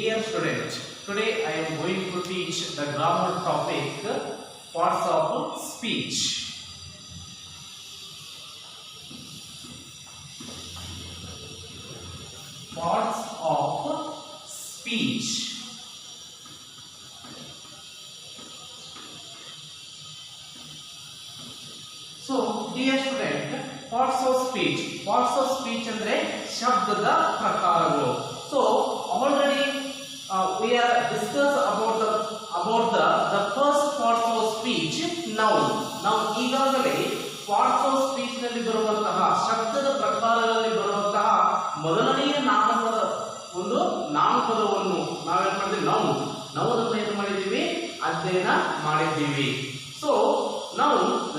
Dear student, today I am going to teach the grammar topic parts of speech. Parts of speech. So, dear student, parts of speech ಅಂದ್ರೆ ಶಬ್ದದ ಪ್ರಕಾರಗಳು. So, already we are discussed about the first parts of speech. Now ಈಗಾಗಲೇ parts of speech ನಲ್ಲಿ ಬರುವಂತಹ ಶಬ್ದದ ಪ್ರಕಾರಗಳಲ್ಲಿ ಬರುವಂತಹ ಮೊದಲನೆಯ ನಾಮಪದವನ್ನು ನಾವೇನ್ ಮಾಡಿದ್ವಿ ನಾವು ಏನು ಮಾಡಿದ್ದೀವಿ ಅಧ್ಯಯನ ಮಾಡಿದ್ದೀವಿ. So now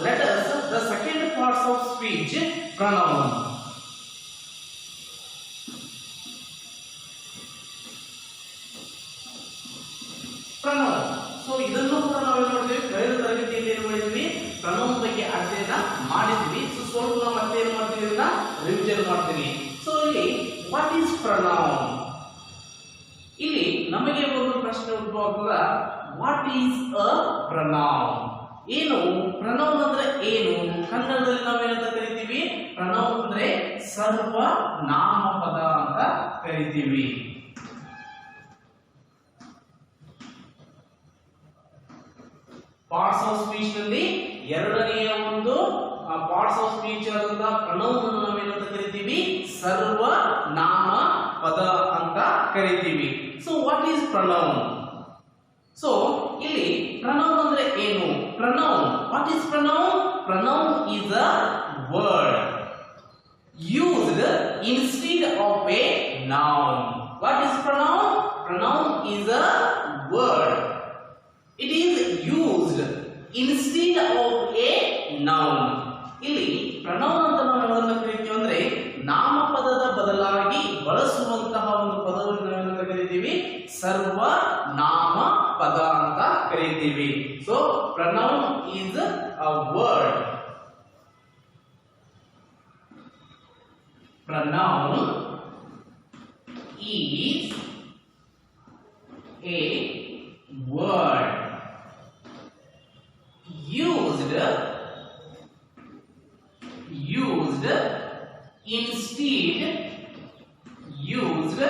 let us the second parts of speech, pronoun. Pronoun. So ಇದನ್ನು ಕೂಡ ನಾವು ಏನು ಮಾಡಿದ್ವಿ ಕಳೆದ ತರಗತಿಯಲ್ಲಿ ಏನು ಮಾಡಿದ್ವಿ pronoun ಬಗ್ಗೆ ಅಧ್ಯಯನ ಮಾಡಿದ್ವಿ. ಸೊ ಸ್ವಲ್ಪ ನಾವು ಮತ್ತೆ ಏನು ಮಾಡ್ತೀವಿ ಇದನ್ನ ರಿವಿಷನ್ ಮಾಡ್ತೀನಿ. ಸೊ ಇಲ್ಲಿ what is pronoun? ಇಲ್ಲಿ ನಮಗೆ ಒಂದು ಪ್ರಶ್ನೆ ಉದ್ಭವ ಆಗ್ತದೆ, what is a pronoun? ಏನು ಪ್ರನೌನ್ ಅಂದ್ರೆ ಏನು? ಕನ್ನಡದಲ್ಲಿ ನಾವೇನಂತ ಕರಿತೀವಿ? ಪ್ರನೌನ್ ಅಂದ್ರೆ ಸರ್ವ ನಾಮಪದ ಅಂತ ಕರಿತೀವಿ. ಪಾರ್ಟ್ಸ್ ಆಫ್ ಸ್ಪೀಚ್ ನಲ್ಲಿ ಎರಡನೆಯ ಒಂದು ಪಾರ್ಟ್ಸ್ ಆಫ್ ಸ್ಪೀಚ್ ಆದಂತ ಪ್ರನೌನ್ ಅನ್ನು ನಾವೇನಂತ ಕರಿತೀವಿ? ಸರ್ವ ನಾಮಪದ ಅಂತ ಕರಿತೀವಿ. So what is pronoun? So ಇಲ್ಲಿ ಪ್ರನೌನ್ ಅಂದ್ರೆ ಏನು? Pronoun, what is pronoun? Pronoun is a word used instead of a noun. What is pronoun? Pronoun is a word. It is used instead of a noun. ಇಲ್ಲಿ pronoun ಅಂತ ನಾವು ಯಾವುದನ್ನ ಕರಿತೀವಿ ಅಂದ್ರೆ ನಾಮಪದದ ಬದಲಾಗಿ ಬಳಸುವಂತಹ ಒಂದು ಪದವನ್ನು ನಾವೇನಂತ ಕರಿತೀವಿ? ಸರ್ವ ನಾಮಪದ ಅಂತ ಕರಿತೀವಿ. So pronoun is a word. Pronoun is a word used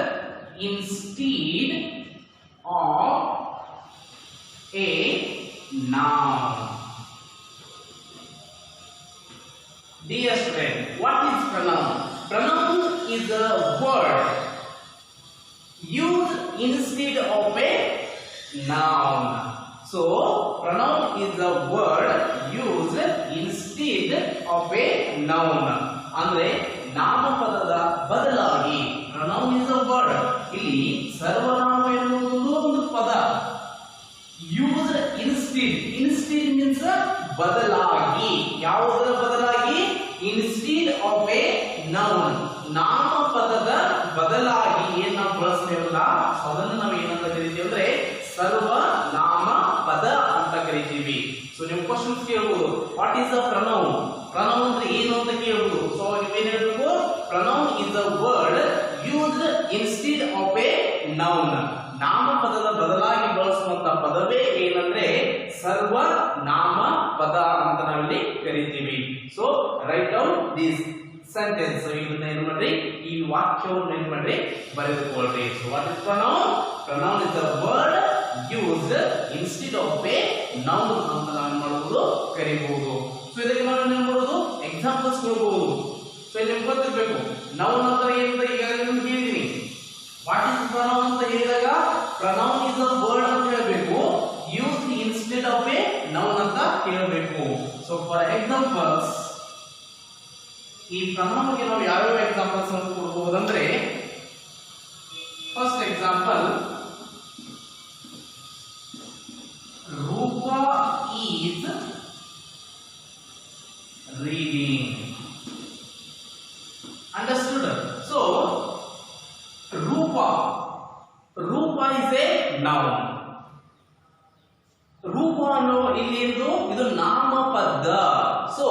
instead of a noun. Dear friend, what is pronoun? Pronoun is a word used instead of a noun. So, pronoun is a word used instead of a noun. ಅಂದ್ರೆ ನಾಮಪದದ ಬದಲಾಗಿ pronoun is a word. ಇಲ್ಲಿ ಸರ್ವನಾಮ ಎನ್ನುವುದು ಒಂದು ಪದ. used instead means ಬದಲಾಗಿ. ಯಾವುದರ ಬದಲಾಗಿ? instead of a noun. ನಾಮಪದದ ಬದಲಾಗಿ ಏನ್ ನಾವು ಬಳಸ್ತೇವಲ್ಲ ಅದನ್ನು ನಾವು ಏನಂತ ಕರಿತೀವಿ ಅಂದ್ರೆ ಸರ್ವ ನಾಮಪದ ಅಂತ ಕರಿತೀವಿ. ಸೊ ನೀವು ಕ್ವಶನ್ಸ್ ಕೇಳಬಹುದು, what is a pronoun? Pronoun ಅಂದ್ರೆ ಏನು ಅಂತ ಕೇಳಬಹುದು. ಸೊ ನೀವೇನ್ ಹೇಳ್ಬೇಕು? Pronoun is a word used instead of a noun. ನಾಮಪದದ ಬದಲಾಗಿ ಬಳಸುವಂತ ಪದವೇ ಏನಂದ್ರೆ ಸರ್ವ ನಾಮಪದ ಅಂತ ನಾವಿಲ್ಲಿ ಕರಿತೀವಿ. So write down this sentence. So ಇದನ್ನ ಏನು ಮಾಡ್ರಿ, ಈ ವಾಕ್ಯವನ್ನು ಏನು ಮಾಡ್ರಿ, ಬರೆದುಕೊಳ್ಳ್ರಿ. So what is pronoun? Pronoun is a word used instead of a noun ಅಂತ ನಾವು ಮಾಡಬಹುದು, ಕರಿಬಹುದು. ಸೊ ಇದಕ್ಕೆ ನಾವು ಏನು ಮಾಡಬಹುದು? ಎಕ್ಸಾಂಪಲ್ಸ್ ಕೊಡಬಹುದು. ಸೊ ಇಲ್ಲಿ ನಿಮಗೆ ಗೊತ್ತಿರಬೇಕು noun ಅಂತ ಏನಂತ ಈಗಾಗಲೇ ನಿಮಗೆ ಹೇಳಿದೀನಿ. ವಾಟ್ ಇಸ್ pronoun ಅಂತ ಹೇಳಿದಾಗ pronoun is a word ಅಂತ ಹೇಳಬೇಕು, used instead of a noun ಅಂತ ಹೇಳಬೇಕು. ಸೊ ಫಾರ್ ಎಕ್ಸಾಂಪಲ್ಸ್ ಈ ಪ್ರನೌನ್ ಗೆ ನಾವು ಯಾವ್ಯಾವ ಎಕ್ಸಾಂಪಲ್ಸ್ ಅನ್ನು ಕೊಡಬಹುದಂದ್ರೆ, first example, Rupa is reading. Understood? So Rupa is a noun. Rupa ಅನ್ನೋ ಇಲ್ಲಿ ಇದು ನಾಮಪದ. ಸೊ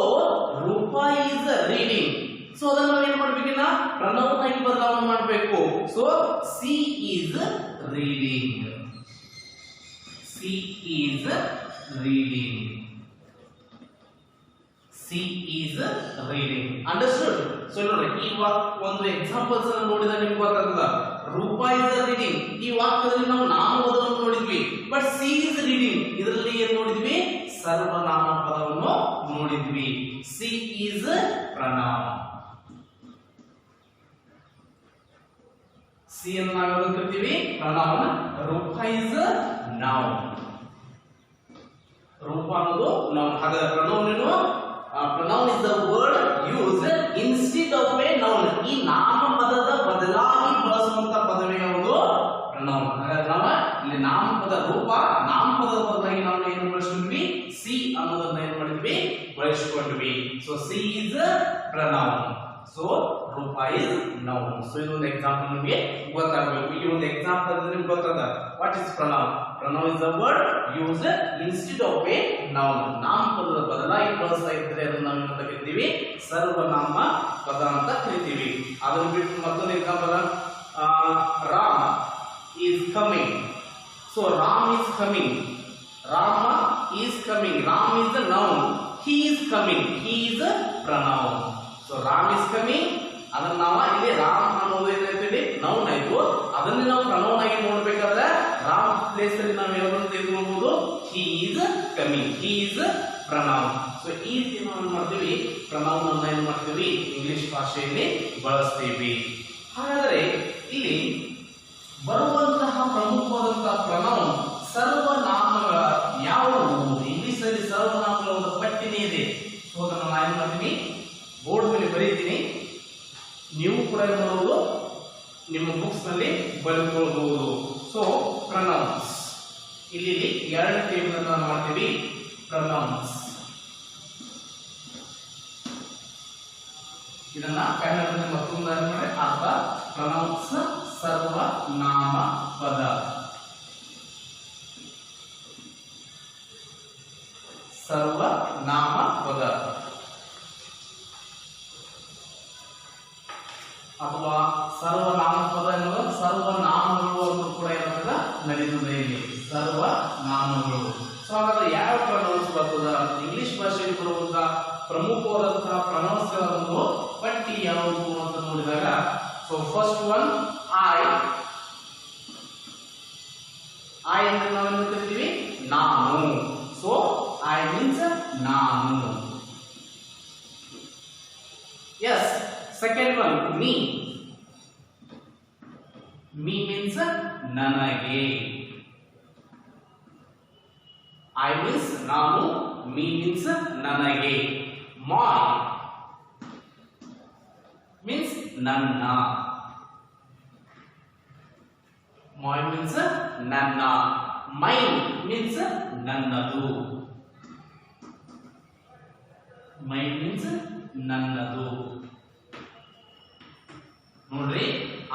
ರೂಪ ಈಸ್ ರೀಡಿಂಗ್. ಸೊ ಅದನ್ನ ನಾವು ಏನ್ ಮಾಡ್ಬೇಕಿಲ್ಲ, ಪ್ರನೌನ್ ಆಗಿ ಬದಲಾವಣೆ ಮಾಡಬೇಕು. So C is reading. She is reading. She is reading. Understood? So ನೋಡಿ ಈ ಒಂದು ಎಕ್ಸಾಂಪಲ್ಸ್ ಅನ್ನು ನೋಡಿದ್ರೆ ನಿಮಗೆ ಗೊತ್ತಾಗ್ತದ. Roopa is reading. ಈ ವಾಕ್ಯದಲ್ಲಿ ನಾವು ನಾಮಪದವನ್ನು ನೋಡಿದ್ವಿ. ಬಟ್ she is reading ಇದರಲ್ಲಿ ಏನು ನೋಡಿದ್ವಿ? ಸರ್ವನಾಮ ಪದವನ್ನು ನೋಡಿದ್ವಿ. she is pronoun. she ಅನ್ನು ನಾವು ಏನು ಕರಿತೀವಿ? pronoun. Roopa is noun. Roopa ಅನ್ನೋದು noun. ಹಾಗಾದ್ರೆ pronoun ಏನು? Pronoun is the word used instead of a noun. ಈ ನಾಮಪದದ ಬದಲಾಗಿ ಬಳಸುವಂತ ಪದವೇ ಯಾವುದು? pronoun. ಹಾಗಾದ್ರೆ ನಾವು ಇಲ್ಲಿ ನಾಮಪದ ರೂಪ ನಾಮಪದದ ಬದಲಾಗಿ ನಾವು ಏನು ಬಳಸಿದ್ವಿ? ಸಿ ಅನ್ನೋದನ್ನ ಏನು ಮಾಡಿದ್ವಿ? ಬಳಸಿಕೊಂಡ್ವಿ. So she is pronoun. So Rupa is noun. So ಇದೊಂದು ಎಕ್ಸಾಂಪಲ್ ನಿಮಗೆ ಗೊತ್ತಾಗಬೇಕು. ಈ ಒಂದು ಎಕ್ಸಾಂಪಲ್ ನಿಮಗೆ ಗೊತ್ತಾದ what is pronoun? Pronoun is the word used instead of a noun. ನಾಮಪದದ ಬದಲಾಗಿ ಬಳಸ್ತಾ ಇದ್ರೆ ಅದನ್ನ ನಾವು ಏನಂತ ಕರಿತೀವಿ? ಸರ್ವನಾಮ ಪದ ಅಂತ ಕರಿತೀವಿ. ಅದನ್ನು ಬಿಟ್ಟು ಮತ್ತೊಂದು example Ram is coming. So Ram is coming. Rama is coming. Ram is the noun. He is coming. He is a pronoun. So Ram is coming. ಅದನ್ನ ನಾವು ಇಲ್ಲಿ ರಾಮ್ ಅನ್ನೋದು ಏನಂತೀವಿ? ನೌನ್ ಆಯ್ತು. ಅದನ್ನ ನಾವು ಪ್ರನೌನ್ ಆಗಿ ನೋಡ್ಬೇಕಾದ್ರೆ ರಾಮ್ ಪ್ಲೇಸ್ ಅಲ್ಲಿ ನಾವು ಏನಂತ ತೆಗೆದುಕೊಳ್ಳಬಹುದು? he is coming. he is pronoun. So ಈ ರೀತಿ ನಾವು ಮಾಡ್ತೀವಿ ಪ್ರನೌನ್ ಅನ್ನ ಏನು ಮಾಡ್ತೀವಿ? ಇಂಗ್ಲಿಷ್ ಭಾಷೆಯಲ್ಲಿ ಬಳಸ್ತೀವಿ. ಹಾಗಾದ್ರೆ ಇಲ್ಲಿ ಬರುವಂತಹ ಪ್ರಮುಖವಾದಂತಹ ಪ್ರನೌನ್ ಸರ್ವನಾಮಗಳ ಯಾವುವು? ಇಂಗ್ಲಿಷ್ ಅಲ್ಲಿ ಸರ್ವನಾಮಗಳ ಒಂದು ಪಟ್ಟಿನೇ ಇದೆ. ಸೊ ಅದನ್ನು ನಾನು ಏನು ಮಾಡ್ತೀನಿ? ಬೋರ್ಡ್ ಮೇಲೆ ಬರೀತೀನಿ. ನೀವು ಕೂಡ ಏನು ಮಾಡೋದು? ನಿಮ್ಮ ಬುಕ್ಸ್ ನಲ್ಲಿ ಬರೆದುಕೊಳ್ಳಬಹುದು. ಸೊ ಪ್ರನೌನ್ಸ್ ಇಲ್ಲಿ ಎರಡು ಟೇಬಲ್ ಅನ್ನು ಮಾಡ್ತೀವಿ. ಪ್ರನೌನ್ಸ್ ಇದನ್ನ ಕನ್ನಡದಲ್ಲಿ ಮತ್ತೊಂದು ಅರ್ಥ ಪ್ರನೌನ್ಸ್ ಸರ್ವನಾಮ ಪದ. ಸರ್ವನಾಮ ಪದ ಅಥವಾ ಸರ್ವನಾಮ ಪದ ಎನ್ನುವುದು ಸರ್ವನಾಮಗಳು ಅಂತ ಕೂಡ ಏನಾಗ್ತದ ನಡೀತದೆ ಇಲ್ಲಿ. ಸರ್ವನಾಮಗಳು. ಸೊ ಹಾಗಾದ್ರೆ ಯಾವ ಪ್ರನೌನ್ಸ್ ಬರ್ತದ? ಇಂಗ್ಲಿಷ್ ಭಾಷೆಯಲ್ಲಿ ಬರುವಂತ ಪ್ರಮುಖವಾದಂತಹ ಪ್ರನೌನ್ಸ್ ಗಳ ಒಂದು ಪಟ್ಟಿ ಯಾವುದು ಅಂತ ನೋಡಿದಾಗ, so first one I. I ಅಂದ್ರೆ ನಾವೇನು ಕರಿತೀವಿ? ನಾನು. ಸೊ ಐ ಮೀನ್ಸ್ ನಾನು. Yes. Second one me. Me means ನನಗೆ. ಐ ಮೀನ್ಸ್ ನಾನು, ಮೀ ಮೀನ್ಸ್ ನನಗೆ. ಮೈ ಮೀನ್ಸ್ ನನ್ನ. ಮೈ ಮೀನ್ಸ್ ನನ್ನ. ಮೈನ್ ಮೀನ್ಸ್ ನನ್ನದು. ಮೈನ್ ಮೀನ್ಸ್ ನನ್ನದು. ನೋಡ್ರಿ,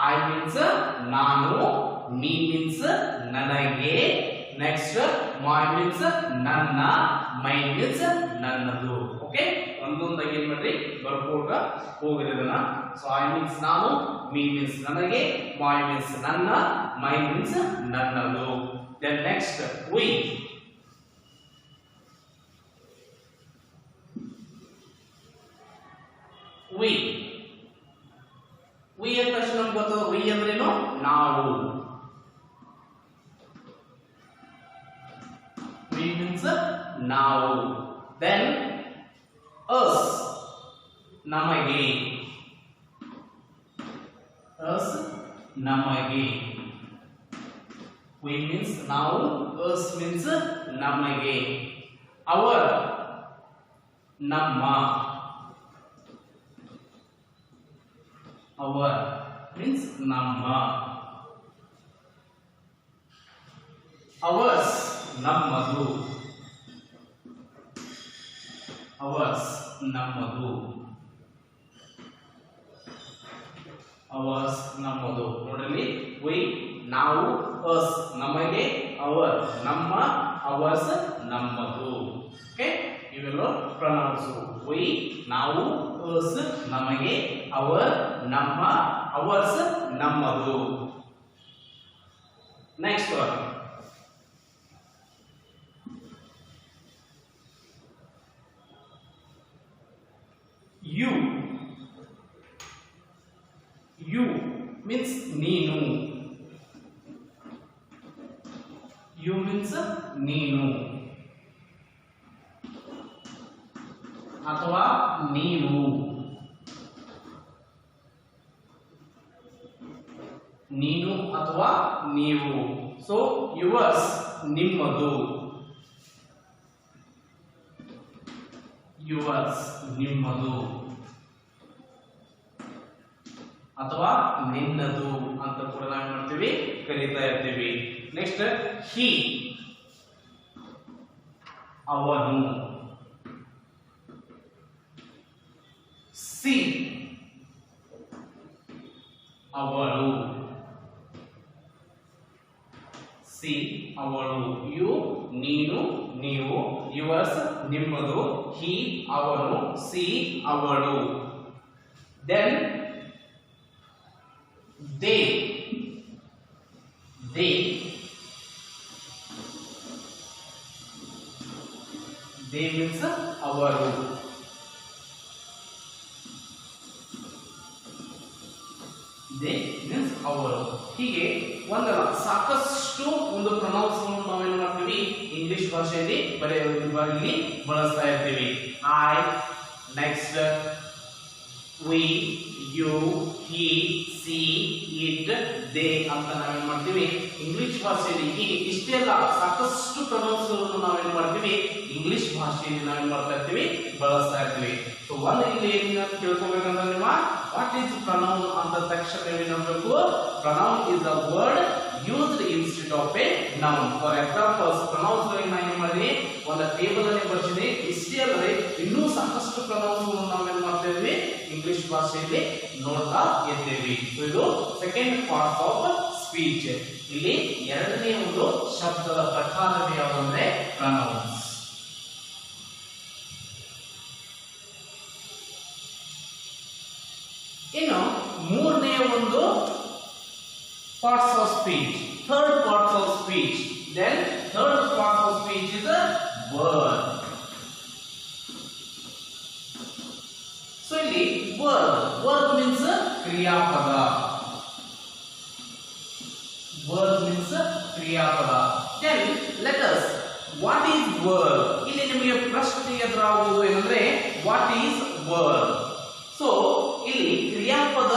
ಐ ಮೀನ್ಸ್ ನಾನು, ಮೀ ಮೀನ್ಸ್ ನನಗೆ, ನೆಕ್ಸ್ಟ್ ಮೈ ಮೀನ್ಸ್ ನನ್ನ, ಮೈನ್ ಮೀನ್ಸ್ ನನ್ನದು. ಓಕೆ, ಒಂದೊಂದಾಗಿ ಏನ್ ಮಾಡ್ರಿ ಬರ್ಕೋಟ ಹೋಗ್ರಿ ಇದನ್ನ. ಸೊ ಐ ಮೀನ್ಸ್ ನಾನು, ಮೀ ಮೀನ್ಸ್ ನನಗೆ, ಮೈ ಮೀನ್ಸ್ ನನ್ನ, ಮೈನ್ ಮೀನ್ಸ್ ನನ್ನದು. Then next we. We we ಅಂದ ತಕ್ಷಣ ನಮ್ಗೆ ಗೊತ್ತದ ವಿ ಅಂದ್ರೇನು? ನಾವು. ವಿ ಮೀನ್ಸ್ ನಾವು. ದೆನ್ ಅಸ್ ನಮಗೆ. ಅಸ್ ನಮಗೆ. ವಿ ಮೀನ್ಸ್ ನಾವು, ಅಸ್ ಮೀನ್ಸ್ ನಮಗೆ. ಅವರ್ ನಮ್ಮ. ಅವರ್ ಮೀನ್ಸ್ ನಮ್ಮ. ಅವರ್ಸ್ ನಮ್ಮದು. ಅವರ್ಸ್ ನಮ್ಮದು. ಅವರ್ಸ್ ನಮ್ಮದು. ನೋಡ್ರಿ, ವಿ ನಾವು, ಅಸ್ ನಮಗೆ, ಅವರ್ ನಮ್ಮ, ಅವರ್ಸ್ ನಮ್ಮದು. ಓಕೆ, ಇವೆಲ್ಲ ಪ್ರನೌನ್ಸ್. ವಿ ನಾವು, ಅಸ್ ನಮಗೆ, ಅವರ್ ನಮ್ಮ, ಅವರ್ಸ್ ನಮ್ಮದು. Next one you. You means ನೀನು. ಯು ಮೀನ್ಸ್ ನೀನು ಅಥವಾ ನೀವು. ನೀನು ಅಥವಾ ನೀವು. ಸೊ ಯುವರ್ಸ್ ನಿಮ್ಮದು. ಯುವರ್ಸ್ ನಿಮ್ಮದು ಅಥವಾ ನಿನ್ನದು ಅಂತ ಕೂಡ ನಾವು ಮಾಡ್ತೀವಿ, ಕರೀತಾ ಇರ್ತೀವಿ. ನೆಕ್ಸ್ಟ್ ಹಿ ಅವನು. ಸಿ ಅವಳು. ಸಿ ಅವಳು. ಯು ನೀನು ನೀವು. ಯುವರ್ಸ್ ನಿಮ್ಮದು. ಹಿ ಅವನು. ಸಿ ಅವಳು. Then they. They. They means ಅವರು. ದೇ ಮೀನ್ಸ್ ಅವರು. ಹೀಗೆ ಒಂದಲ್ಲ ಸಾಕಷ್ಟು ಒಂದು ಪ್ರೊನೌನ್ಸ್ ನಾವೇನು ಮಾಡ್ತೀವಿ ಇಂಗ್ಲಿಷ್ ಭಾಷೆಯಲ್ಲಿ ಇಲ್ಲಿ ಬಳಸ್ತಾ ಇರ್ತೀವಿ. I, next we, you, he, she, it, they ಅಂತ ನಾವೇನ್ ಮಾಡ್ತೀವಿ ಇಂಗ್ಲಿಷ್ ಭಾಷೆಯಲ್ಲಿ. ಹೀಗೆ ಇಷ್ಟೆಲ್ಲ ಸಾಕಷ್ಟು ಪ್ರೊನೌನ್ಸ್ ನಾವೇನ್ ಮಾಡ್ತೀವಿ ಇಂಗ್ಲಿಷ್ ಭಾಷೆಯಲ್ಲಿ ನಾವೇನ್ ಮಾಡ್ತಾ ಇರ್ತೀವಿ, ಬಳಸ್ತಾ ಇರ್ತೀವಿ. ಸೊ ಒಂದು ಇಲ್ಲಿ ಏನ ತಿಳ್ಕೊಬೇಕಂದ್ರೆ ನಿಮ್ಮ ವಾಟ್ ಈಸ್ ಪ್ರೊನೌನ್ ಅಂತ ತಕ್ಷಣ ಏನಾಗಬೇಕು, pronoun is a word used instead of a noun. For example pronouns ಗಳಿಗೆ ನಾನು ಏನ್ ಮಾಡಿದೀನಿ ಒಂದು ಟೇಬಲ್ ಅಲ್ಲಿ ಬರ್ತೀನಿ. ಇಷ್ಟೇ ಅಲ್ಲದೆ ಇನ್ನೂ ಸಾಕಷ್ಟು ಪ್ರೊನೌನ್ಸ್ ನಾವೇನ್ ಮಾಡ್ತಾ ಇದ್ವಿ ಇಂಗ್ಲಿಷ್ ಭಾಷೆಯಲ್ಲಿ ನೋಡ್ತಾ ಇದ್ದೇವೆ. ಸೊ ಇದು ಸೆಕೆಂಡ್ ಪಾರ್ಟ್ ಆಫ್ ಸ್ಪೀಚ್. ಇಲ್ಲಿ ಎರಡನೇ ಒಂದು ಶಬ್ದದ ಪ್ರಕಾರವೇ ಯಾವುದಂದ್ರೆ ಪ್ರೊನೌನ್ಸ್. ಇನ್ನು ಮೂರನೇ ಒಂದು parts of speech, third parts of speech. Then third part of speech is a word. So ಇಲ್ಲಿ word means kriyapada. Word means kriyapada. Then let us, what is word? ಇಲ್ಲಿ ನಿಮಗೆ ಪ್ರಶ್ನೆ ಎದುರಾಗುವುದು ಏನಂದ್ರೆ what is word? So ಇಲ್ಲಿ ಕ್ರಿಯಾಪದ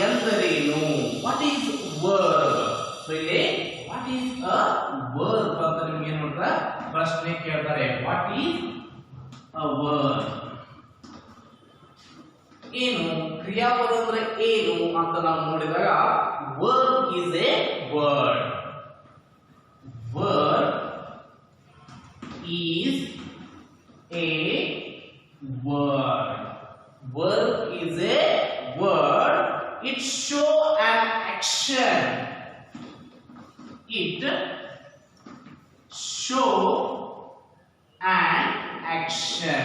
ಎಂದರೇನು? What is verb? So ಇಲ್ಲಿ what is a verb ಅಂತ ನಿಮಗೆ ಏನು ಮಾಡ್ತಾರೆ ಪ್ರಶ್ನೆ ಕೇಳ್ತಾರೆ. What is a verb? ಏನು ಕ್ರಿಯಾಪದ ಅಂದ್ರೆ ಏನು ಅಂತ ನಾವು ನೋಡಿದಾಗ verb is a word. Verb is a word. Verb is a word. It show an action. It show an action.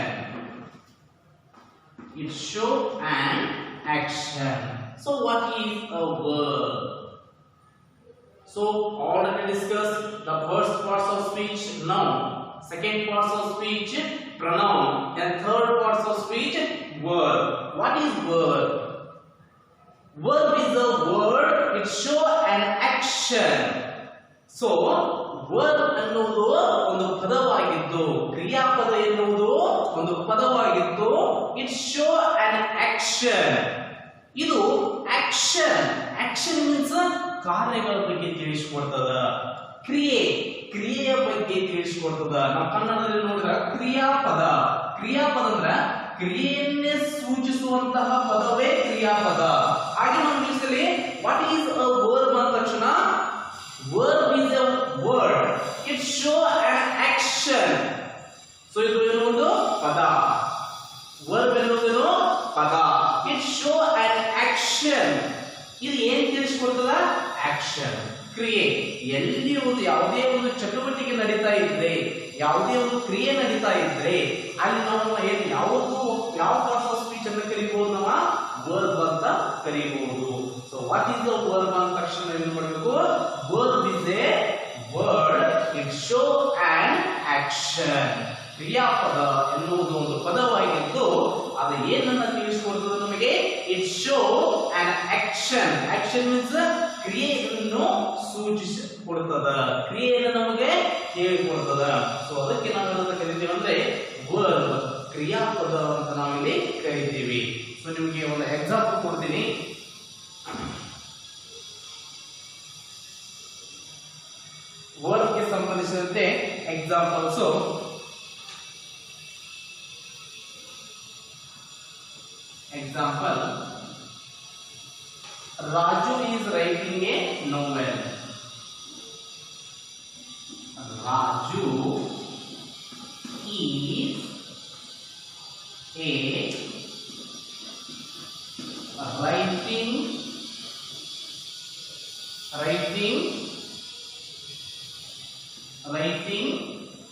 It show an action. So what is a verb? So already discussed the first parts of speech, noun. Second parts of speech, pronoun. Then third parts of speech, verb. What is verb? Verb is a word. It show an action. So verb ಅನ್ನುವುದು ಒಂದು ಪದವಾಗಿದ್ದು, ಕ್ರಿಯಾಪದ ಎನ್ನುವುದು ಒಂದು ಪದವಾಗಿದ್ದು, it show an action. ಇದು action. Action means ಕಾರ್ಯಗಳ ಬಗ್ಗೆ ತಿಳಿಸಿಕೊಡ್ತದ. ಕ್ರಿಯೆಯ ಬಗ್ಗೆ ತಿಳಿಸಿಕೊಡ್ತದ. ನಾವು ಕನ್ನಡದಲ್ಲಿ ನೋಡಿದ್ರೆ ಕ್ರಿಯಾಪದ. ಕ್ರಿಯಾಪದ ಅಂದ್ರೆ ಕ್ರಿಯೆಯನ್ನೇ ಸೂಚಿಸುವಂತಹ ಪದವೇ ಕ್ರಿಯಾಪದ. ಹಾಗೆ ನಾವು ಇಂಗ್ಲಿಷಲ್ಲಿ ವಾಟ್ ಈಸ್ ಅ ವರ್ಬ್ ಅಂದ ತಕ್ಷಣ verb is a word. It show an action. So ಇದು ಎನ್ನುವುದು ಪದ. ವರ್ಬ್ ಎನ್ನುವುದೇನು ಪದ. It show an action. ಇದು ಏನ್ ತಿಳಿಸಿಕೊಡ್ತದ? ಆಕ್ಷನ್, ಕ್ರಿಯೆ. ಎಲ್ಲಿ ಒಂದು ಯಾವುದೇ ಒಂದು ಚಟುವಟಿಕೆ ನಡೀತಾ ಇದ್ರೆ, ಯಾವುದೇ ಒಂದು ಕ್ರಿಯೆ ನಡೀತಾ ಇದ್ರೆ ಅಲ್ಲಿ ನಾವು ಯಾವ ಪಾರ್ಟ್ಸ್ ಆಫ್ ಸ್ಪೀಚ್ ಅನ್ನು ಕರೀಬಹುದು? ನಾವು ವರ್ಬ್ ಅಂತ ಕರೀಬಹುದು. So what is the verb ಅಂದ ತಕ್ಷಣ ಏನು ಮಾಡಬೇಕು? Verb is a action. ಕ್ರಿಯಾಪದ ಎನ್ನುವುದು ಒಂದು ಪದವಾಗಿದ್ದು ಅದು ಏನನ್ನ ತಿಳಿಸಿಕೊಡುತ್ತದೆ ನಮಗೆ? It show an action. Action means ಕ್ರಿಯೆಯನ್ನು ಸೂಚಿಸಿಕೊಡುತ್ತದೆ, ಕ್ರಿಯೆಯನ್ನು ನಮಗೆ ಹೇಳಿಕೊಡುತ್ತದೆ. ಸೊ ಅದಕ್ಕೆ ನಾವು ಏನಂತ ಕರಿತೀವಿ ಅಂದ್ರೆ ವರ್ಬ್, ಕ್ರಿಯಾಪದ ಅಂತ ನಾವಿಲ್ಲಿ ಕರಿತೀವಿ. ಸೊ ನಿಮಗೆ ಒಂದು ಎಕ್ಸಾಂಪಲ್ ಕೊಡ್ತೀನಿ. ವರ್ಬ್ ಗೆ ಸಂಬಂಧಿಸಿದಂತೆ examples. Example, Raju is writing a novel. Raju is writing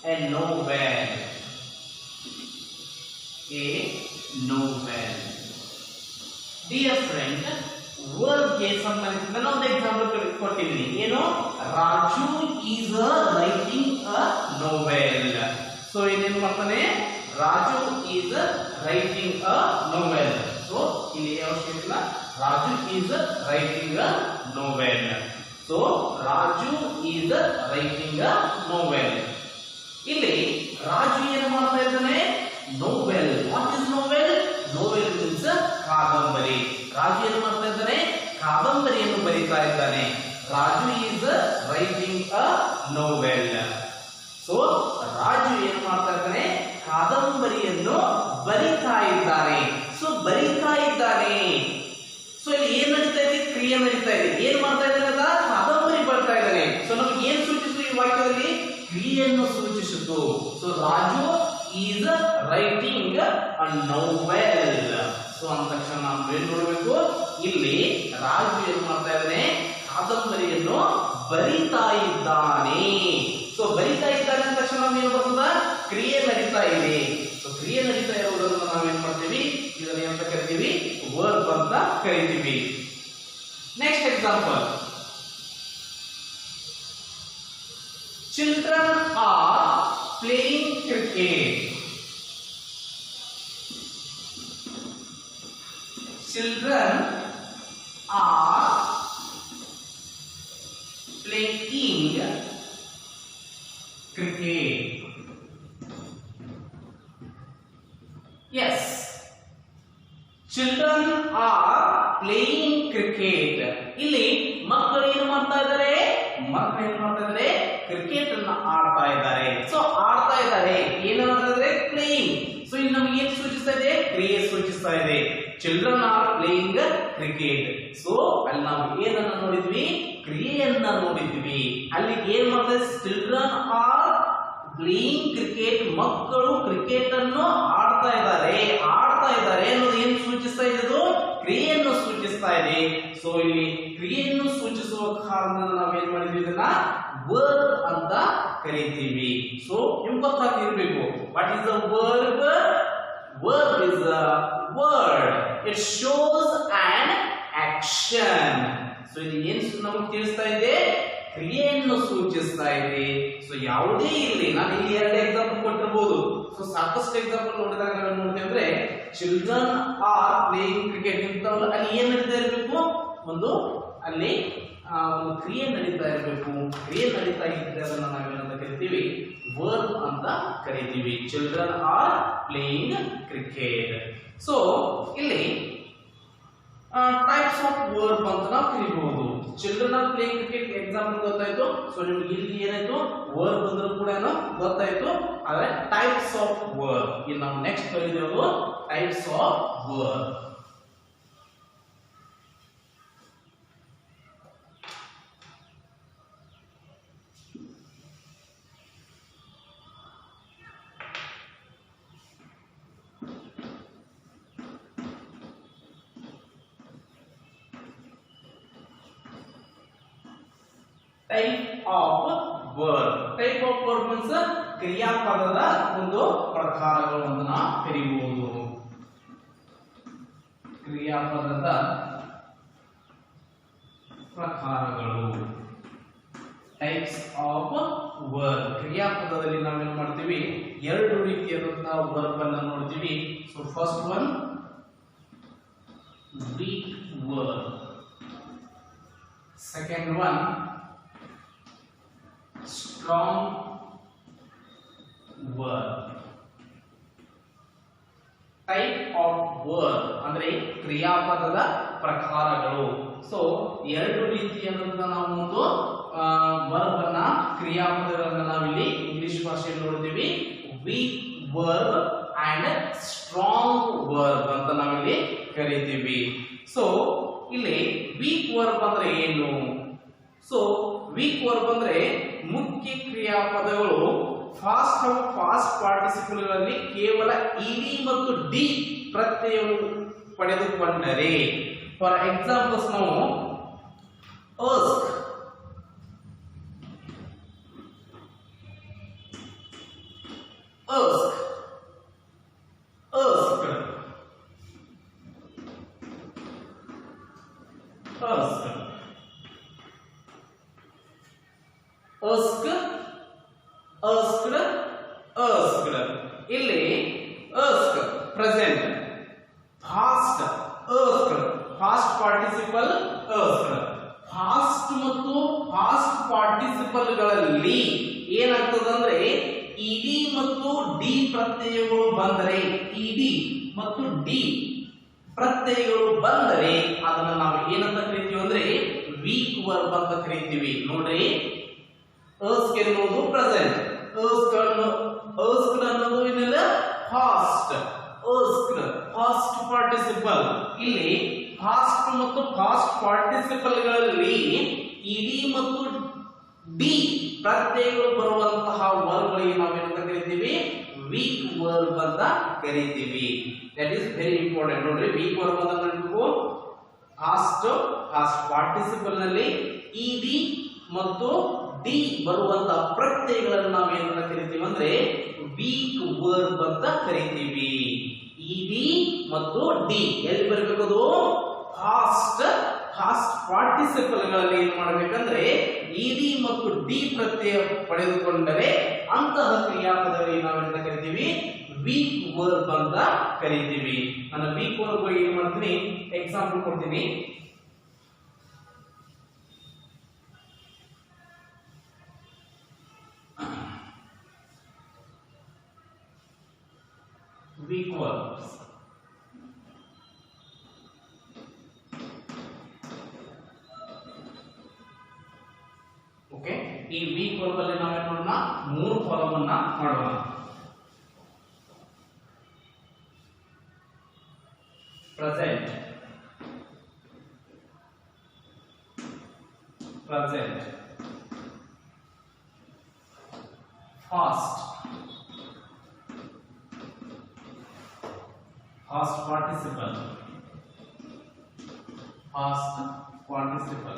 a novel. Dear friend, verb ಗೆ ಸಂಬಂಧಿಸಿದ ಒಂದು ಎಕ್ಸಾಂಪಲ್ ಕೊಟ್ಟಿದ್ದೀನಿ. ಏನು? Raju is writing a novel. So ಇಲ್ಲೇನು ಮಾಡ್ತಾನೆ? Raju is writing a novel. So ಇಲ್ಲಿ ಅವಶ್ಯಕತೆ ಇಲ್ಲ, Raju is writing a novel. So Raju is writing a novel. ಇಲ್ಲಿ ರಾಜು ಏನು ಮಾಡ್ತಾ ಇದ್ದಾನೆ? Novel. What is novel? Novel means ಕಾದಂಬರಿ. ರಾಜು ಏನು ಮಾಡ್ತಾ ಇದ್ದಾನೆ? ಕಾದಂಬರಿಯನ್ನು ಬರೀತಾ ಇದ್ದಾನೆ. Raju is writing a novel. So Raju ಏನು ಮಾಡ್ತಾ ಇದ್ದಾನೆ? ಕಾದಂಬರಿಯನ್ನು ಬರೀತಾ ಇದ್ದಾನೆ. ಸೊ ಬರೀತಾ ಇದ್ದಾನೆ. ಸೊ ಇಲ್ಲಿ ಏನ್ ನಡೀತಾ ಇದೆ? ಕ್ರಿಯೆ ನಡೀತಾ ಇದೆ. ಏನ್ ಮಾಡ್ತಾ ಇದ್ದಾನೆ? ಕಾದಂಬರಿ ಬರ್ತಾ ಇದ್ದಾನೆ. ಸೊ ನಮ್ಗೆ ಏನ್ ಸೂಚಿಸಿತು ಈ ವಾಕ್ಯದಲ್ಲಿ? ಕ್ರಿಯೆಯನ್ನು ಸೂಚಿಸಿತು. So Raju is writing a novel. So ಅಂದ ತಕ್ಷಣ ನಾವು ಏನ್ ನೋಡಬೇಕು? ಇಲ್ಲಿ ರಾಜು ಏನು ಮಾಡ್ತಾ ಇದ್ದಾನೆ? ಕಾದಂಬರಿಯನ್ನು ಬರಿತಾ ಇದ್ದಾನೆ. ಸೊ ಬರಿತಾ ಇದ್ದಾನೆ ಅಂದ ತಕ್ಷಣ ನಾವು ಏನು ಬರ್ತದ? ಕ್ರಿಯೆ ನಡೀತಾ ಇದೆ. ಸೊ ಕ್ರಿಯೆ ನಡೀತಾ ಇರುವುದನ್ನು ನಾವೇನ್ ಮಾಡ್ತೀವಿ? ಇದನ್ನ ಏನಂತ ಕರಿತೀವಿ? ವರ್ಬ್ ಅಂತ ಕರಿತೀವಿ. Next example, children are playing cricket. Children are playing cricket. Yes, children are playing cricket. ಇಲ್ಲಿ ಮಕ್ಕಳು ಏನು ಮಾಡ್ತಾ ಇದ್ದಾರೆ? ಕ್ರಿಕೆಟ್ ಅನ್ನ ಆಡ್ತಾ ಇದ್ದಾರೆ. ಸೊ ಆಡ್ತಾ ಇದ್ದಾರೆ. ಏನು ಮಾಡ್ತಾ ಇದ್ದಾರೆ? ಪ್ಲೇಯಿಂಗ್. ಸೊ ಇಲ್ಲಿ ನಮಗೆ ಏನು ಸೂಚಿಸ್ತಾ ಇದೆ? ಕ್ರಿಯೆ ಸೂಚಿಸ್ತಾ ಇದೆ. Children are playing cricket. So ಅಲ್ಲಿ ನಾವು ಏನನ್ನ ನೋಡಿದ್ವಿ? ಕ್ರಿಯೆಯನ್ನ ನೋಡಿದ್ವಿ. ಅಲ್ಲಿ ಏನ್ ಮಾಡ್ತಾರೆ? Children are playing cricket. ಮಕ್ಕಳು ಕ್ರಿಕೆಟ್ ಅನ್ನು ಆಡ್ತಾ ಇದ್ದಾರೆ ಅನ್ನೋದು ಏನು ಸೂಚಿಸ್ತಾ ಇದೆ? ಕ್ರಿಯೆಯನ್ನು ಸೂಚಿಸ್ತಾ ಇದೆ. ಸೊ ಇಲ್ಲಿ ಕ್ರಿಯೆಯನ್ನು ಸೂಚಿಸುವ ಕಾರಣದಿಂದ ನಾವೇನ್ ಮಾಡಿದ್ವಿ? ಇದನ್ನ ವರ್ಬ್ ಅಂತ ಕರೀತೀವಿ. ಸೊ ನಿಮ್ಗೆ ಗೊತ್ತಾಗಿರ್ಬೇಕು, what is the verb? Verb is a word. It shows an action. So ಇಲ್ಲಿ ಏನು ನಮಗೆ ತಿಳಿಸ್ತಾ ಇದೆ? ಕ್ರಿಯೆಯನ್ನು ಸೂಚಿಸ್ತಾ ಇದೆ. ಸೊ ಯಾವುದೇ ಇಲ್ಲಿ ನಾನು ಇಲ್ಲಿ ಎರಡು ಎಕ್ಸಾಂಪಲ್ ಕೊಟ್ಟಿರಬಹುದು. ಸೊ ಸಾಕಷ್ಟು ಎಕ್ಸಾಂಪಲ್ ನೋಡಿದಾಗ ನಾವು ನೋಡ್ತೇವೆ ಅಂದ್ರೆ ಚಿಲ್ಡ್ರನ್ ಆರ್ ಪ್ಲೇಯಿಂಗ್ ಕ್ರಿಕೆಟ್ ಇಂಥವಲ್ಲ, ಅಲ್ಲಿ ಏನ್ ನಡೀತಾ ಇರಬೇಕು? ಒಂದು ಅಲ್ಲಿ ಒಂದು ಕ್ರಿಯೆ ನಡೀತಾ ಇರಬೇಕು. ಕ್ರಿಯೆ ನಡೀತಾ ಇದ್ದರೆ ಅದನ್ನ ನಾವೇನಂತ ಕರಿತೀವಿ? ವರ್ಬ್ ಅಂತ ಕರಿತೀವಿ. Children are playing cricket. So ಇಲ್ಲಿ ಟೈಪ್ಸ್ ಆಫ್ ವರ್ಬ್ ಅಂತ ನಾವು ಕರಿಬಹುದು. Children are playing cricket example ಗೊತ್ತಾಯ್ತು. ಸೊ ನಿಮ್ಗೆ ಇಲ್ಲಿ ಏನಾಯ್ತು? ವರ್ಬ್ ಅಂದ್ರೂ ಕೂಡ ಗೊತ್ತಾಯ್ತು. ಆದ್ರೆ ಟೈಪ್ಸ್ ಆಫ್ ವರ್ಬ್ ಇಲ್ಲಿ ನಾವು ನೆಕ್ಸ್ಟ್ ಕಲಿಯೋದು types of verb. Type of verb. Type of verb means ಕ್ರಿಯಾಪದದ ಒಂದು ಪ್ರಕಾರಗಳು ಅಂತ ನಾವು ಕರೀಬಹುದು. ಕ್ರಿಯಾಪದದ ಪ್ರಕಾರಗಳು. Types of verb. ಕ್ರಿಯಾಪದದಲ್ಲಿ ನಾವೇನ್ ಮಾಡ್ತೀವಿ, ಎರಡು ರೀತಿಯಾದಂತಹ ವರ್ಬ್ ಅನ್ನು ನೋಡ್ತೀವಿ. So first one weak verb, second one strong verb. Type of verb ಅಂದ್ರೆ ಕ್ರಿಯಾಪದದ ಪ್ರಕಾರಗಳು. ಸೊ ಎರಡು ರೀತಿಯಾದಂತಹ ನಾವು ಒಂದು ವರ್ಬ್ ಅನ್ನ ಕ್ರಿಯಾಪದಗಳನ್ನ ನಾವಿಲ್ಲಿ ಇಂಗ್ಲಿಷ್ ಭಾಷೆಯಲ್ಲಿ ನೋಡ್ತೀವಿ. Weak verb and strong verb ಅಂತ ನಾವಿಲ್ಲಿ ಕರಿತೀವಿ. ಸೊ ಇಲ್ಲಿ ವೀಕ್ ವರ್ಬ್ ಅಂದ್ರೆ ಏನು? ಸೊ ವೀಕ್ ವರ್ಬ್ ಅಂದ್ರೆ ಮುಖ್ಯ ಕ್ರಿಯಾಪದಗಳು ಫಾಸ್ಟ್ ಹಾಗೂ ಪಾಸ್ಟ್ ಪಾರ್ಟಿಸಿಪಲ್ ಗಳಲ್ಲಿ ಕೇವಲ ಇಡಿ ಮತ್ತು ಡಿ ಪ್ರತ್ಯಯವು ಪಡೆದುಕೊಂಡರೆ. ಫಾರ್ ಎಕ್ಸಾಂಪಲ್ಸ್ ನಾವು ask, ask, asked, asked, asked, asked, asked. ಇಲ್ಲಿ ask present, past asked, past participle asked. past ಮತ್ತು past participle ಗಳಲ್ಲಿ ಏನಾಗ್ತದೆ ಅಂದ್ರೆ ಇಡಿ ಮತ್ತು ಡಿ ಪ್ರತ್ಯಯಗಳು ಬಂದರೆ, ಇಡಿ ಮತ್ತು ಡಿ ಪ್ರತ್ಯಯಗಳು ಬಂದರೆ ಅದನ್ನ ನಾವು ಏನಂತ ಕರಿತೀವಿ ಅಂದ್ರೆ ವೀಕ್ ವರ್ಬ್ ಅಂತ ಕರಿತೀವಿ. ನೋಡ್ರಿ, ask ಎನ್ನುವುದು ಪ್ರೆಸೆಂಟ್, asked ಅನ್ನೋದು ಏನಿಲ್ಲ past, asked past participle. ಇಲ್ಲಿ past ಮತ್ತು past participle ಗಳಲ್ಲಿ ಇಡಿ ಮತ್ತು ಡಿ ಪ್ರತ್ಯಯಗಳು ಬರುವಂತಹ ವರ್ಬ್ಗಳಿಗೆ ನಾವೇನಂತ ಕರಿತೀವಿ, ವೀಕ್ ವರ್ಬ್ ಅಂತ ಕರಿತೀವಿ. That is very important. ನೋಡ್ರಿ, ವೀಕ್ ವರ್ಬ್ ಅಂತ ನೆನಪು, past ಪಾರ್ಟಿಸಿಪಲ್ ನಲ್ಲಿ ಇಡಿ ಮತ್ತು ಡಿ ಬರುವಂತಹ ಪ್ರತ್ಯಯಗಳನ್ನು ನಾವೇನಂತ ಕರಿತೀವಿ ಅಂದ್ರೆ ವೀಕ್ ವರ್ಬ್ ಅಂತ ಕರಿತೀವಿ. ಇಡಿ ಮತ್ತು ಡಿ ಎಲ್ಲಿ ಬರಬೇಕದು? ಫಾಸ್ಟ್ ಪಾರ್ಟಿಸಿಪಲ್ ಗಳಲ್ಲಿ ಏನ್ ಮಾಡಬೇಕಂದ್ರೆ ಇಡಿ ಮತ್ತು ಡಿ ಪ್ರತ್ಯಯ ಪಡೆದುಕೊಂಡರೆ ಅಂತಹ ಕ್ರಿಯಾಪದಗಳಿಗೆ ನಾವೆಂತ ಕರಿತೀವಿ, ವೀಕ್ ವರ್ಬ್ ಅಂತ ಕರಿತೀವಿ. ನಾನು ವೀಕ್ ವರ್ಬ್ ಏನ್ ಮಾಡ್ತೀನಿ, ಎಕ್ಸಾಂಪಲ್ ಕೊಡ್ತೀನಿ. weak verbs. ಓಕೆ, ಈ ವೀಕ್ ವರ್ಬ್ ಅಲ್ಲಿ ನಾವೇನ್ ಮಾಡೋಣ, ಮೂರು ಕಾಲಮ್ ಅನ್ನ ಮಾಡೋಣ. Present, present, fast, past participle, past participle,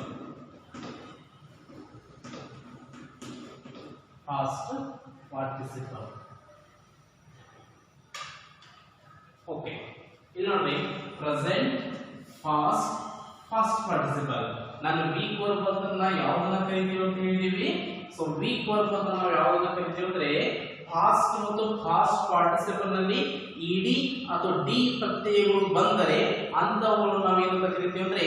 past participle. Okay, ಇಲ್ಲಿ ನೋಡಿ, ಪ್ರೆಸೆಂಟ್, ಫಾಸ್ಟ್, ಫಾಸ್ಟ್ ಪಾರ್ಟಿಸಿಪಲ್. ನಾನು ವೀಕ್ ವರ್ಬ್ ಅಂತ ಯಾವ್ದನ್ನ ಕರಿತೀವಿ ಅಂತ ಹೇಳಿದೀವಿ. ಸೊ ವೀಕ್ ವರ್ಬ್ ಅಂತ ನಾವು ಯಾವ್ದನ್ನ ಕರಿತೀವಿ ಅಂದ್ರೆ ಫಾಸ್ಟ್ ಮತ್ತು ಫಾಸ್ಟ್ ಪಾರ್ಟಿಸಿಪಲ್ ನಲ್ಲಿ ಇಡಿ ಅಥವಾ ಡಿ ಪ್ರತ್ಯಯಗಳು ಬಂದರೆ ಅಂತವುಗಳು ನಾವೇನಂತ ಕರಿತೀವಿ ಅಂದ್ರೆ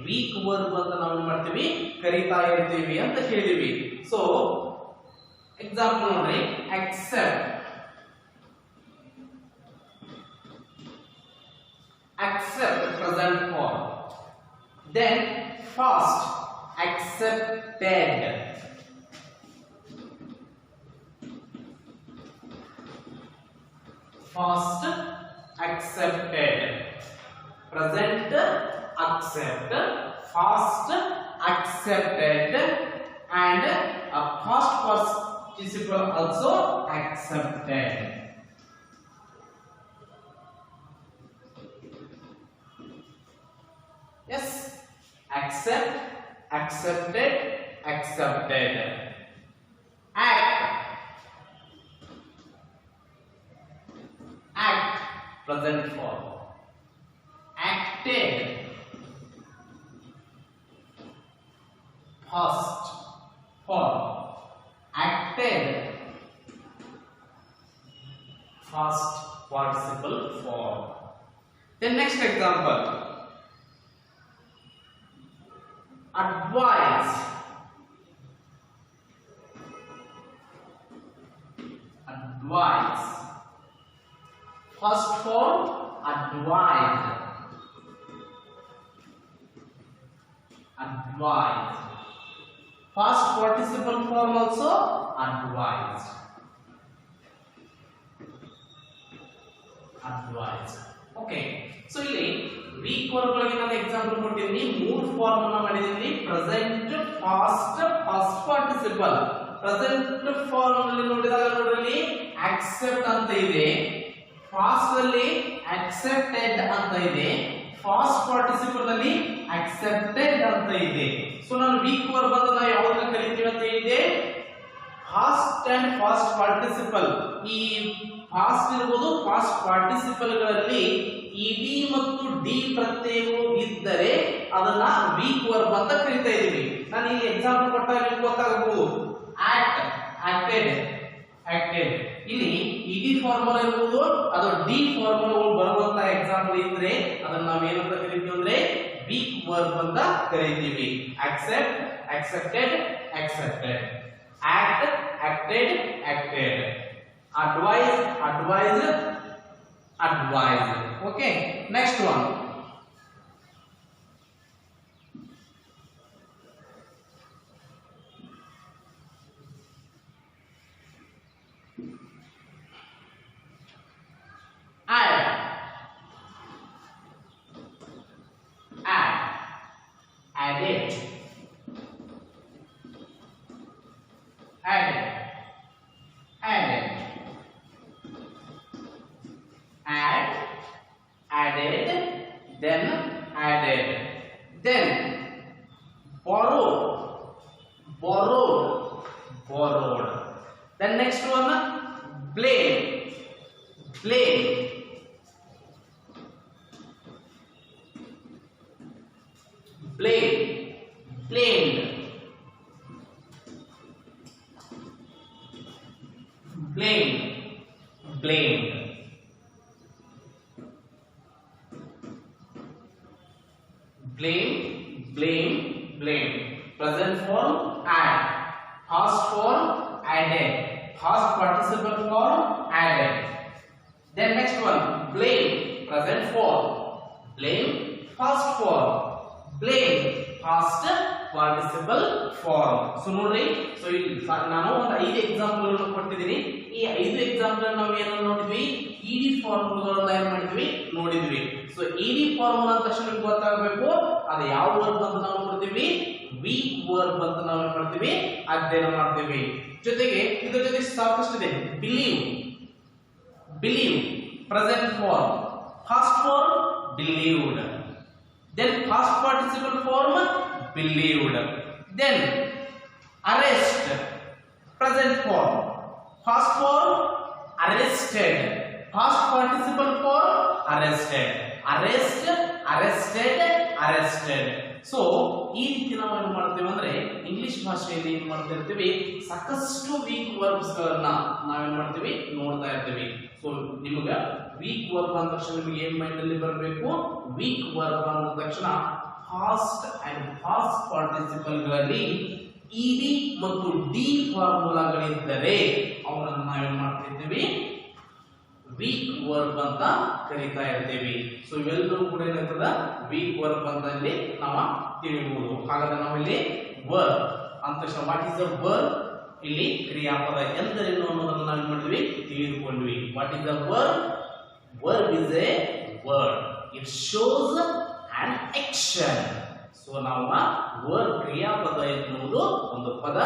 ವೀಕ್ ವರ್ಬ್ ಅಂತ ನಾವು ಏನ್ ಮಾಡ್ತೀವಿ, ಕರಿತಾ ಇರ್ತೀವಿ ಅಂತ ಹೇಳಿದೀವಿ. ಸೊ ಎಕ್ಸಾಂಪಲ್ ನೋಡ್ರಿ, accept, accept present form. Then fast, accepted. Fast, accepted. Present, accept. Fast, accepted. And a past participle also accepted. Yes, accept, accepted, accepted. Act, act, present form. Acted, past form. past participle form. Then next example, advise. Advise. First form advise. Advise. Past participle form also advised. Advised. Okay. So ಇಲ್ಲಿ weak verb ಗಳಿಗೆ ನಾನು example ಕೊಟ್ಟಿದ್ದೀನಿ. ಮೂರು form ಅನ್ನು ಮಾಡಿದ್ದೀನಿ. Present, past, past participle. Present form ಅಲ್ಲಿ ನೋಡಿದಾಗ ನೋಡ್ರಿ accept ಅಂತ ಇದೆ. ಪಾಸ್ಟ್ ಅಲ್ಲಿ accepted ಅಂತ ಇದೆ. ಪಾಸ್ಟ್ ಪಾರ್ಟಿಸಿಪಲ್ ಅಲ್ಲಿ accepted ಅಂತ ಇದೆ. ಸೊ ನಾನು ವೀಕ್ ವರ್ಬ್ ಅಂತ ನಾವು ಯಾವಾಗ ಕಲಿತೀವಿ ಅಂತ ಹೇಳಿದೆ, ಪಾಸ್ಟ್ ಅಂಡ್ ಪಾಸ್ಟ್ ಪಾರ್ಟಿಸಿಪಲ್. ಈ ಪಾಸ್ಟ್ ಇರಬಹುದು, ಪಾಸ್ಟ್ ಪಾರ್ಟಿಸಿಪಲ್ ಗಳಲ್ಲಿ ಇಡಿ ಮತ್ತು ಡಿ ಪ್ರತ್ಯಯಗಳು ಇದ್ದರೆ ಅದನ್ನ ವೀಕ್ ವರ್ಬ್ ಅಂತ ಕರೀತಾ ಇದೀವಿ. ನಾನು ಇಲ್ಲಿ ಎಕ್ಸಾಂಪಲ್ ಕೊಟ್ಟಾಗ ನಿಮಗೆ ಗೊತ್ತಾಗಬಹುದು. Act, acted, acted. ಇಲ್ಲಿ ಇಡಿ ಫಾರ್ಮುಲಾ ಇರಬಹುದು, ಅದು ಡಿ ಫಾರ್ಮುಲಾಗಳು ಬರುವಂತ ಎಕ್ಸಾಂಪಲ್ ಇದ್ರೆ ಅದನ್ನ ನಾವು ಏನಂತ ಕರಿತೀವಿ ಅಂದ್ರೆ ವೀಕ್ ವರ್ಬ್ ಅಂತ ಕರೀತೀವಿ. accept, accepted, accepted. act, acted, acted. advise, advised, advised. Okay, next one. add, add, added, added, added, add, added, then added, then borrow, borrowed, borrowed. Then next one, blame, blame, blame, blamed, blamed, blamed, blame, blame, blame. Present form add, past form added, past participle form added. Then next one, blame, present form, blame, past form, blame, past participle form. So ನೋಡ್ರಿ, so ಇಲ್ಲಿ ನಾನು ಒಂದು 5 example ಅನ್ನು ಕೊಟ್ಟಿದ್ದೀನಿ. ಈ 5 example ನಾವು ಏನನ್ನು ನೋಡಿದ್ವಿ, ಇಡಿ ಫಾರ್ಮುಲಾಗಳನ್ನ ಏನು ಮಾಡಿದ್ವಿ ನೋಡಿದ್ವಿ. ಸೊ ಇಡಿ ಫಾರ್ಮುಲಾ ಅಂತ ತಕ್ಷಣ ನಿಮಗೆ ಗೊತ್ತಾಗಬೇಕು ಅದು ಯಾವ ವರ್ಬ್ ಅಂತ ನಾವು ನೋಡ್ತೀವಿ, ವೀಕ್ ವರ್ಬ್ ಅಂತ ನಾವು ಏನು ಮಾಡ್ತೀವಿ ಅಧ್ಯಯನ ಮಾಡ್ತೀವಿ. ಜೊತೆಗೆ ಇದರ ಜೊತೆ ಸಾಕಷ್ಟು ಇದೆ. Believe, believe present form, past form believed, then past participle form believed, then arrest, present form, past form arrested, past participle form arrested, arrest, arrested, arrested. So ಈ ರೀತಿ ನಾವು ಏನು ಮಾಡ್ತೇವೆ ಅಂದ್ರೆ ಇಂಗ್ಲಿಷ್ ಭಾಷೆಯಲ್ಲಿ ಏನು ಮಾಡ್ತಾ ಇರ್ತೀವಿ, ಸಾಕಷ್ಟು ವೀಕ್ ವರ್ಬ್ಸ್ ಗಳನ್ನ ನಾವೇನ್ ಮಾಡ್ತೀವಿ ನೋಡ್ತಾ ಇರ್ತೀವಿ. ಸೊ ನಿಮಗೆ ವೀಕ್ ವರ್ಬ್ ಅಂದ ತಕ್ಷಣ ನಿಮಗೆ ಏನ್ ಮೈಂಡ್ ಅಲ್ಲಿ ಬರಬೇಕು, ವೀಕ್ ವರ್ಬ್ ಅಂದ ತಕ್ಷಣ ಪಾಸ್ಟ್ ಅಂಡ್ ಪಾಸ್ಟ್ ಪಾರ್ಟಿಸಿಪಲ್ ಗಳಲ್ಲಿ ಇಡಿ ಮತ್ತು ಡಿ ಫಾರ್ಮುಲಾಗಳಿದ್ದರೆ ಅವನನ್ನು ನಾವೇನ್ ಮಾಡ್ತಿದ್ದೀವಿ, ವೀಕ್ ವರ್ಬ್ ಅಂತ ಕರೀತಾ ಇರ್ತೀವಿ. ಸೊ ಇವೆಲ್ಲವೂ ಕೂಡ ಏನಾಗ್ತದ ವೀಕ್ ವರ್ಬ್ ಅಂತ ಇಲ್ಲಿ ನಾವು ತಿಳಿಯಬಹುದು. ಹಾಗಾದ್ರೆ ನಾವಿಲ್ಲಿ ವರ್ಬ್ ಅಂತ ತಕ್ಷಣ ವಾಟ್ ಇಸ್ ದ ವರ್ಬ್, ಇಲ್ಲಿ ಕ್ರಿಯಾಪದ ಎಂದರೇನು ಅನ್ನೋದನ್ನು ನಾವು ಮಾಡಿದ್ವಿ ತಿಳಿದುಕೊಂಡ್ವಿ. What is the verb, verb is a word, it shows an action. So ನಾವು ವರ್ಬ್ ಕ್ರಿಯಾಪದ ಎನ್ನುವುದು ಒಂದು ಪದ,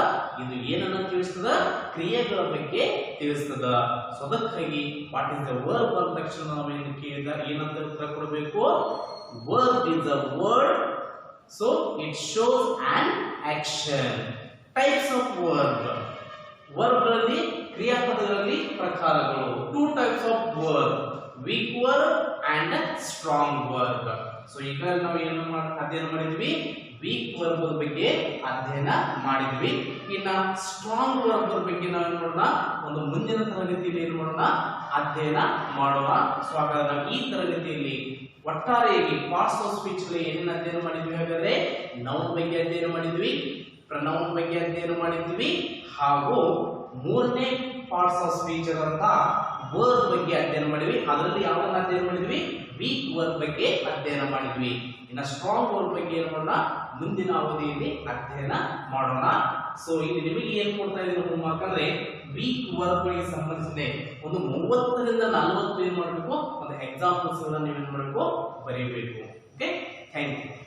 ಇದು ಏನನ್ನ ತಿಳಿಸ್ತದ, ಕ್ರಿಯೆಗಳ ಬಗ್ಗೆ ತಿಳಿಸ್ತದ. ಸೊ ಅದಕ್ಕಾಗಿ ವಾಟ್ ಇಸ್ ದ ವರ್ಬ್ ಅಂದ ತಕ್ಷಣ ನಾವು ಏನು ಕೇಳಿದ ಏನಂತ ಉತ್ತರ ಕೊಡಬೇಕು, verb is a word, so it shows an action. Types of verb, ವರ್ಬ್ಗಳಲ್ಲಿ ಕ್ರಿಯಾಪದಗಳಲ್ಲಿ ಪ್ರಕಾರಗಳು. 2 types of verb, weak verb and strong verb. So ಈಗ ನಾವು ಏನು ಅಧ್ಯಯನ ಮಾಡಿದ್ವಿ, ವೀಕ್ ವರ್ಬ್ ಬಗ್ಗೆ ಅಧ್ಯಯನ ಮಾಡಿದ್ವಿ. ಇನ್ನ ಸ್ಟ್ರಾಂಗ್ ವರ್ಬ್ ಬಗ್ಗೆ ನಾವು ಏನ್ ಮಾಡೋಣ, ಒಂದು ಮುಂದಿನ ತರಗತಿಯಲ್ಲಿ ಏನ್ ಮಾಡೋಣ, ಅಧ್ಯಯನ ಮಾಡೋಣ. ಸೊ ಹಾಗಾದ್ರೆ ನಾವು ಈ ತರಗತಿಯಲ್ಲಿ ಒಟ್ಟಾರೆಯಾಗಿ ಪಾರ್ಟ್ಸ್ ಆಫ್ ಸ್ಪೀಚ್ ಏನೇನು ಅಧ್ಯಯನ ಮಾಡಿದ್ವಿ ಹಾಗಾದ್ರೆ, ನೌನ್ ಬಗ್ಗೆ ಅಧ್ಯಯನ ಮಾಡಿದ್ವಿ, ಪ್ರನೌನ್ ಬಗ್ಗೆ ಅಧ್ಯಯನ ಮಾಡಿದ್ವಿ, ಹಾಗೂ ಮೂರನೇ ಪಾರ್ಟ್ಸ್ ಆಫ್ ಸ್ಪೀಚ್ ಅಂತ ವರ್ಬ್ ಬಗ್ಗೆ ಅಧ್ಯಯನ ಮಾಡಿದ್ವಿ. ಅದರಲ್ಲಿ ಯಾವನ್ನ ಅಧ್ಯಯನ ಮಾಡಿದ್ವಿ, ವೀಕ್ ವರ್ಬ್ ಬಗ್ಗೆ ಅಧ್ಯಯನ ಮಾಡಿದ್ವಿ. ಇನ್ನು ಸ್ಟ್ರಾಂಗ್ ವರ್ಬ್ ಬಗ್ಗೆ ಏನು ಮಾಡೋಣ, ಮುಂದಿನ ಅವಧಿಯಲ್ಲಿ ಅಧ್ಯಯನ ಮಾಡೋಣ. ಸೊ ಇಲ್ಲಿ ನಿಮಗೆ ಏನ್ ಕೊಡ್ತಾ ಇದ್ದೀನಿ ಹೋಮ್ವರ್ಕ್ ಅಂದ್ರೆ, ವೀಕ್ ವರ್ಬ್ ಗಳಿಗೆ ಸಂಬಂಧಿಸಿದ ಒಂದು 30 ರಿಂದ 40 ಏನ್ ಮಾಡಬೇಕು, ಒಂದು ಎಕ್ಸಾಂಪಲ್ಸ್ ನೀವು ಏನ್ ಮಾಡಬೇಕು, ಬರೀಬೇಕು. Okay, thank you.